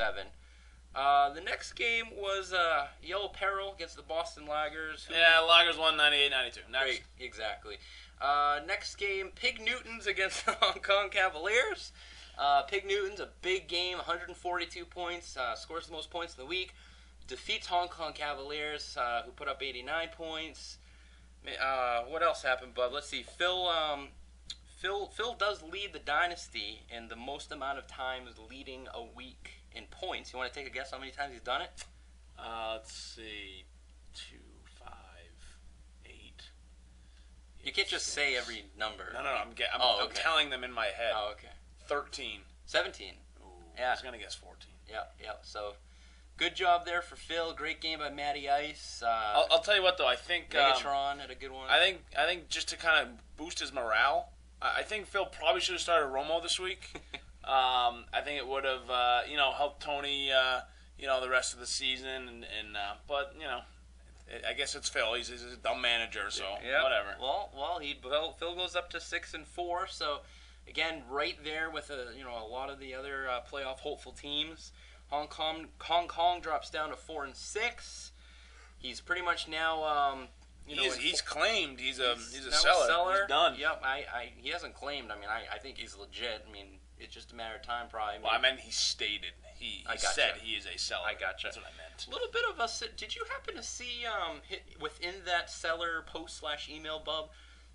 7. The next game was Yellow Peril against the Boston Lagers. Yeah, Lagers won 98-92. Great, exactly. Next game, Pig Newtons against the Hong Kong Cavaliers. Pig Newtons, a big game, 142 points, scores the most points in the week. Defeats Hong Kong Cavaliers, who put up 89 points. What else happened, bud? Let's see. Phil does lead the Dynasty in the most amount of times leading a week in points. You want to take a guess how many times he's done it? Let's see. 2, 5, 8. You can't just say every number. No. I'm telling them in my head. Oh, okay. 13. 17. Ooh, yeah. I was going to guess 14. Yeah. So, good job there for Phil. Great game by Matty Ice. I'll tell you what, though. I think Megatron had a good one. I think just to kind of boost his morale, I think Phil probably should have started Romo this week. I think it would have, helped Tony, the rest of the season. But I guess it's Phil. He's a dumb manager, so whatever. Well, Phil goes up to 6-4. So again, right there with a lot of the other playoff hopeful teams. Hong Kong drops down to 4-6. He's pretty much now. He's claimed he's a seller. He's done. Yep. He hasn't claimed. I mean, I think he's legit. I mean, it's just a matter of time, probably. Well, I meant he stated. He said he is a seller. I gotcha. That's what I meant. A little bit of us. Did you happen to see within that seller post/email, Bub?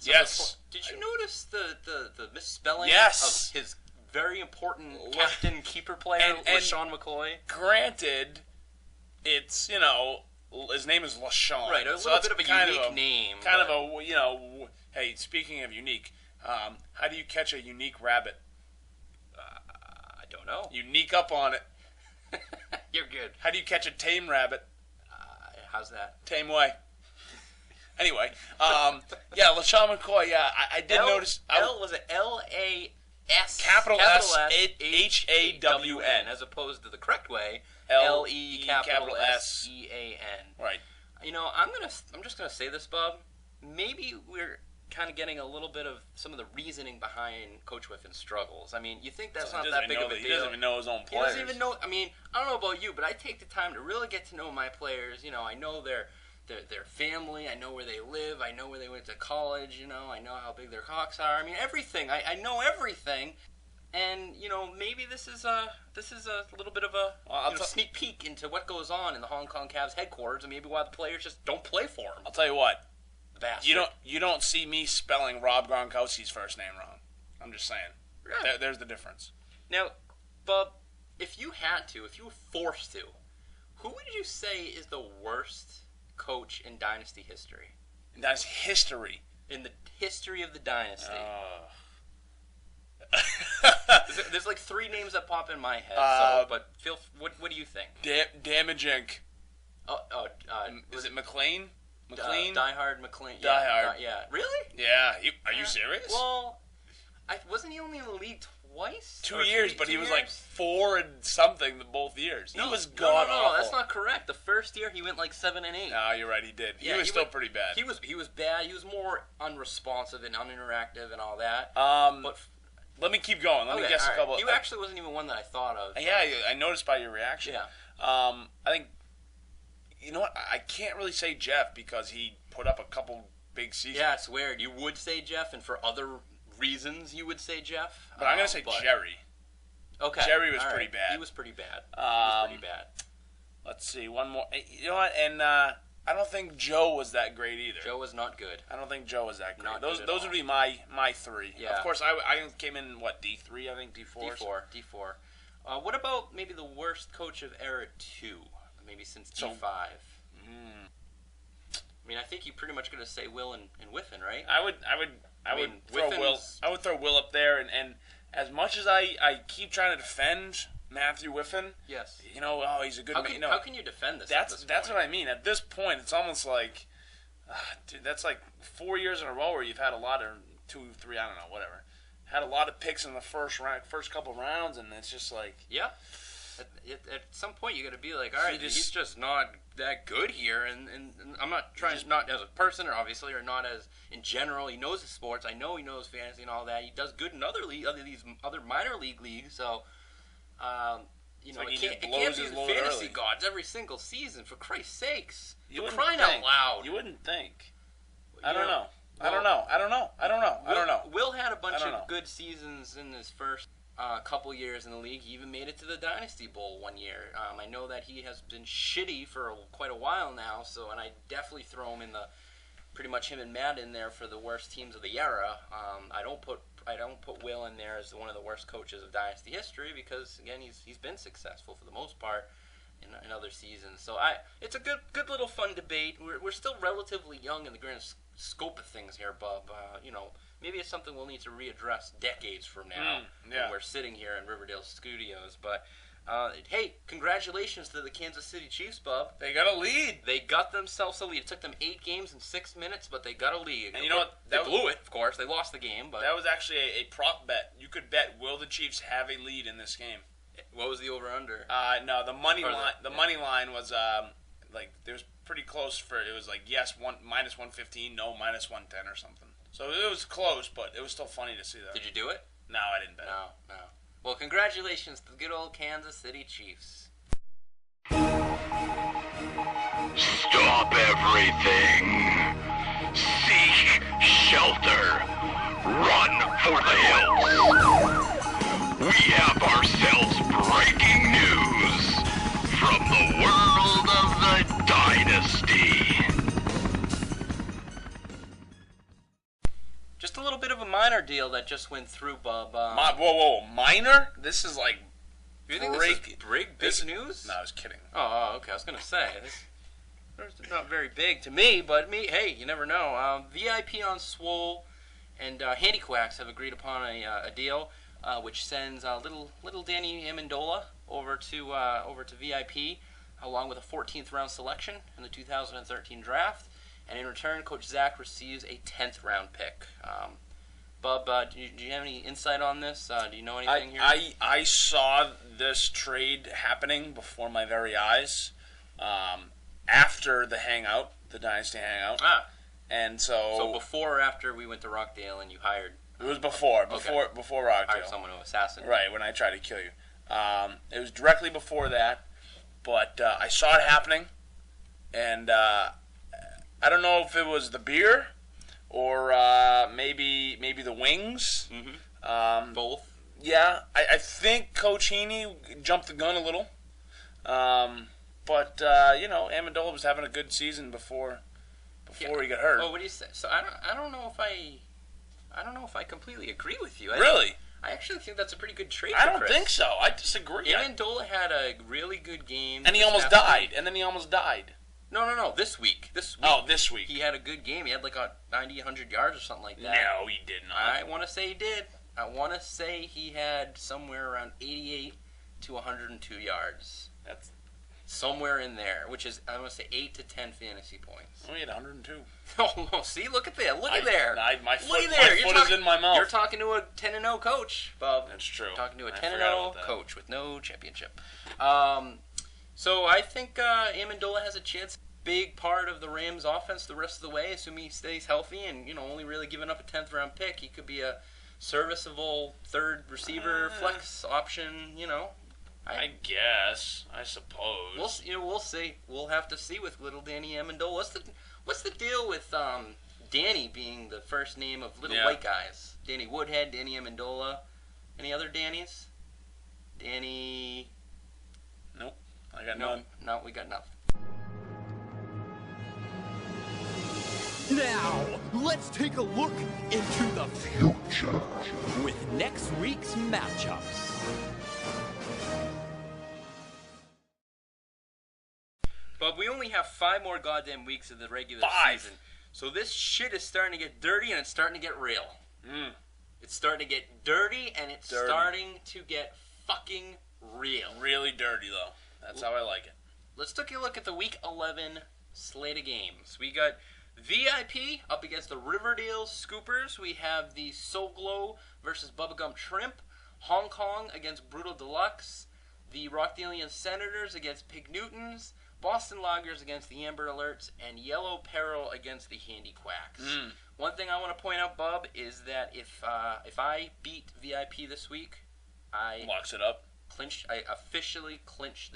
Yes. Did you notice the misspelling yes. of his very important captain keeper player, LaShawn McCoy? Granted, it's his name is LaShawn. Right, a little bit of a unique name. Hey, speaking of unique, how do you catch a unique rabbit? I don't know. You neek up on it. You're good. How do you catch a tame rabbit? How's that? Tame way. Anyway, LaShawn McCoy, I did notice. Was it L-A-S? Capital S H-A-W-N. As opposed to the correct way, L-E capital S-E-A-N. Right. I'm just gonna say this, Bob. Maybe we're kind of getting a little bit of some of the reasoning behind Coach Whiffin's struggles. I mean, you think that's not that big of a deal. He doesn't even know his own players. He doesn't even know. I mean, I don't know about you, but I take the time to really get to know my players. I know their family. I know where they live. I know where they went to college. I know how big their cocks are. I mean, everything. I know everything. And maybe this is a little bit of a sneak peek into what goes on in the Hong Kong Cavs headquarters, and maybe why the players just don't play for him. I'll tell you what. Bastard. You don't see me spelling Rob Gronkowski's first name wrong. I'm just saying. Yeah. There's the difference. Now, Bub, if you were forced to, who would you say is the worst coach in Dynasty history? In Dynasty history? In the history of the Dynasty. There's like 3 names that pop in my head. But Phil, what do you think? Damage Inc. Was it McLean? Die McLean. Die Hard. Yeah. Really? Yeah. Are you serious? Well, wasn't he only in the league twice? 2 years, but he was like 4 and something both years. He was god awful. No, that's not correct. The first year he went like 7 and 8. No, you're right. He did. Yeah, he was still pretty bad. He was bad. He was more unresponsive and uninteractive and all that. But let me keep going. Let me guess a couple. He actually wasn't even one that I thought of. Yeah, I noticed by your reaction. Yeah. I think. You know what? I can't really say Jeff because he put up a couple big seasons. Yeah, it's weird. You would say Jeff, and for other reasons you would say Jeff. But I'm going to say Jerry. Okay. Jerry was pretty bad. He was pretty bad. Let's see. One more. You know what? And I don't think Joe was that great either. Joe was not good. I don't think Joe was that great. Not those good at all. would be my 3. Yeah. Of course, I came in, D3, I think, D4? D4. What about maybe the worst coach of era 2? Maybe since D5. I mean, I think you're pretty much going to say Will and Whiffen, right? I would throw Will. I would throw Will up there, and as much as I keep trying to defend Matthew Whiffen, yes, he's a good man. How can you defend this? That's what I mean. At this point, it's almost like, dude, that's like 4 years in a row where you've had a lot of 2, 3, I don't know, whatever. Had a lot of picks in the first couple rounds, and it's just like, yeah. At some point, you got to be like, all right, he's just not that good here, and I'm not trying not as a person, or obviously, or not as in general. He knows the sports. I know he knows fantasy and all that. He does good in these other minor leagues. So, You know, like it he can't just be blows the his load fantasy early. gods every single season, for Christ's sakes. You You're wouldn't crying think. out loud. You wouldn't think. You I don't know. well, I don't know. Will had a bunch I don't of know. good seasons in his first couple years in the league. He even made it to the Dynasty Bowl one year. I know that he has been shitty for quite a while now, and I definitely throw him in the pretty much him and Matt in there for the worst teams of the era. I don't put Will in there as one of the worst coaches of Dynasty history because again he's been successful for the most part in other seasons. So it's a good little fun debate. We're still relatively young in the grand scope of things here, Bub. You know, maybe it's something we'll need to readdress decades from now when we're sitting here in Riverdale Studios. But hey, congratulations to the Kansas City Chiefs, Bub. They got a lead. They got themselves a lead. It took them 8 games and 6 minutes, but they got a lead. And you know what? They blew it, of course. They lost the game, but That was actually a prop bet. You could bet, will the Chiefs have a lead in this game? what was the over/under? No, the money Or line. The yeah. money line was like it was pretty close for. It was like yes, minus 115, no minus 110 or something. So it was close, but it was still funny to see that. Did you do it? No, I didn't bet. No. Well, congratulations to the good old Kansas City Chiefs. Stop everything. Seek shelter. Run for the hills. We have ourselves breaking news from the world of the Dynasty. Just a little bit of a minor deal that just went through, Bub. Whoa, minor? This is like Do you think this is big news? No, I was kidding. Oh, okay. I was gonna say it's not very big to me, but hey, you never know. VIP on Swole and Handiquacks have agreed upon a deal, which sends little Danny Amendola over to VIP, along with a 14th round selection in the 2013 draft, and in return, Coach Zach receives a 10th round pick. Bub, do you have any insight on this? Do you know anything here? I saw this trade happening before my very eyes after the hangout, the Dynasty hangout. And So before or after we went to Rockdale and you hired... It was before Hired Rockdale. someone to assassinate. Right, when I tried to kill you. It was directly before that, but I saw it happening, and I don't know if it was the beer or maybe the wings. Mm-hmm. Both. Yeah, I think Coach Heaney jumped the gun a little. But Amendola was having a good season before he got hurt. Well, what do you say? So I don't know if I completely agree with you. Really? I actually think that's a pretty good trade. I for don't Chris. think so. I disagree. Amendola had a really good game, And he this almost past died. week. And then he almost died. No. This week. Oh, this week. He had a good game. He had like 90, 100 yards or something like that. No, he did not. I want to say he did. I want to say he had somewhere around 88 to 102 yards. That's Somewhere in there, which is, I want to say 8 to 10 fantasy points. he had 102. Oh, no, see, look at there. Look at there. My foot, Look at there. my foot is in my mouth. You're talking to a 10-0 coach, Bob. That's true. Talking to a I 10-0 forgot about that. coach with no championship. So I think Amendola has a chance. Big part of the Rams' offense the rest of the way, assuming he stays healthy and only really giving up a 10th round pick. He could be a serviceable third receiver flex option. I guess. I suppose. We'll see. We'll have to see with little Danny Amendola. What's the deal with Danny being the first name of little white guys? Danny Woodhead, Danny Amendola. Any other Dannys? Danny. Nope. I got none. No, we got nothing. Now, let's take a look into the future with next week's matchups. But we only have 5 more goddamn weeks of the regular 5. season. So this shit is starting to get dirty and it's starting to get real. It's starting to get dirty and it's starting to get fucking real. Really dirty, though. That's how I like it. Let's take a look at the Week 11 slate of games. We got VIP up against the Riverdale Scoopers. We have the Soul Glow versus Bubblegum Shrimp. Hong Kong against Brutal Deluxe. The Rockdalian Senators against Pig Newtons. Boston Loggers against the Amber Alerts. And Yellow Peril against the Handiquacks. One thing I want to point out, Bub, is that if I beat VIP this week, I Locks it up. I officially clinched